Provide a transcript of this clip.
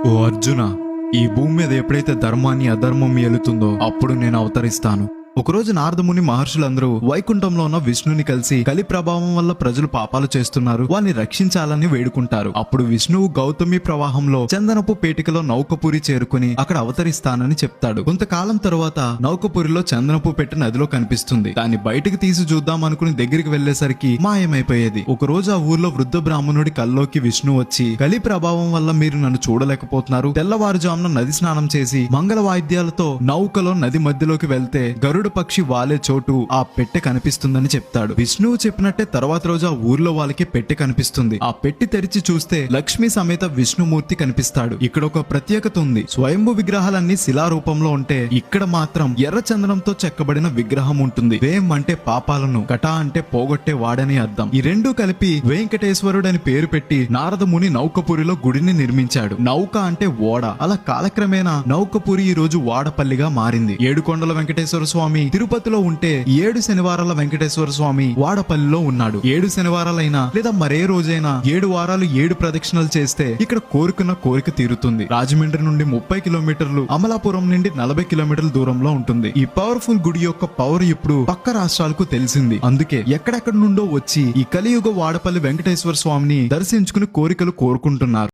ఓ అర్జున, ఈ భూమి మీద ఎప్పుడైతే ధర్మాన్ని అధర్మం ఏలుతుందో అప్పుడు నేను అవతరిస్తాను. ఒకరోజు నారదముని మహర్షులందరూ వైకుంఠంలో ఉన్న విష్ణుని కలిసి కలి ప్రభావం వల్ల ప్రజలు పాపాలు చేస్తున్నారు, వారిని రక్షించాలని వేడుకుంటారు. అప్పుడు విష్ణువు గౌతమి ప్రవాహంలో చందనపు పేటికలో నౌకపురి చేరుకుని అక్కడ అవతరిస్తానని చెప్తాడు. కొంతకాలం తరువాత నౌకపురిలో చందనపు పెట్టి నదిలో కనిపిస్తుంది. దాన్ని బయటకు తీసి చూద్దాం అనుకుని దగ్గరికి వెళ్లేసరికి మాయమైపోయేది. ఒక రోజు ఆ ఊర్లో వృద్ధ బ్రాహ్మణుడి కల్లోకి విష్ణు వచ్చి, కలి ప్రభావం వల్ల మీరు నన్ను చూడలేకపోతున్నారు. తెల్లవారుజామున నది స్నానం చేసి మంగళ వాయిద్యాలతో నౌకలో నది మధ్యలోకి వెళ్తే గరుడ పక్షి వాలే చోటు ఆ పెట్టె కనిపిస్తుందని చెప్తాడు. విష్ణువు చెప్పినట్టే తర్వాత రోజు ఆ ఊర్లో వాళ్ళకి పెట్టె కనిపిస్తుంది. ఆ పెట్టి తెరిచి చూస్తే లక్ష్మి సమేత విష్ణుమూర్తి కనిపిస్తాడు. ఇక్కడ ఒక ప్రత్యేకత ఉంది. స్వయంభు విగ్రహాలన్నీ శిలా రూపంలో ఉంటే ఇక్కడ మాత్రం ఎర్ర చందనంతో చెక్కబడిన విగ్రహం ఉంటుంది. వేం అంటే పాపాలను, కటా అంటే పోగొట్టే వాడని అర్థం. ఈ రెండూ కలిపి వెంకటేశ్వరుడు అని పేరు పెట్టి నారదముని నౌకపురిలో గుడిని నిర్మించాడు. నౌక అంటే ఓడ. అలా కాలక్రమేణా నౌకపురి ఈ రోజు వాడపల్లిగా మారింది. ఏడుకొండల వెంకటేశ్వర స్వామి తిరుపతిలో ఉంటే 7 శనివారాల వెంకటేశ్వర స్వామి వాడపల్లిలో ఉన్నాడు. 7 శనివారాలైనా లేదా మరే రోజైనా 7 వారాలు 7 ప్రదక్షిణలు చేస్తే ఇక్కడ కోరుకున్న కోరిక తీరుతుంది. రాజమండ్రి నుండి 30 కిలోమీటర్లు, అమలాపురం నుండి 40 కిలోమీటర్ల దూరంలో ఉంటుంది. ఈ పవర్ఫుల్ గుడి యొక్క పవర్ ఇప్పుడు పక్క రాష్ట్రాలకు తెలిసింది. అందుకే ఎక్కడెక్కడ నుండో వచ్చి ఈ కలియుగ వాడపల్లి వెంకటేశ్వర స్వామిని దర్శించుకుని కోరికలు కోరుకుంటున్నారు.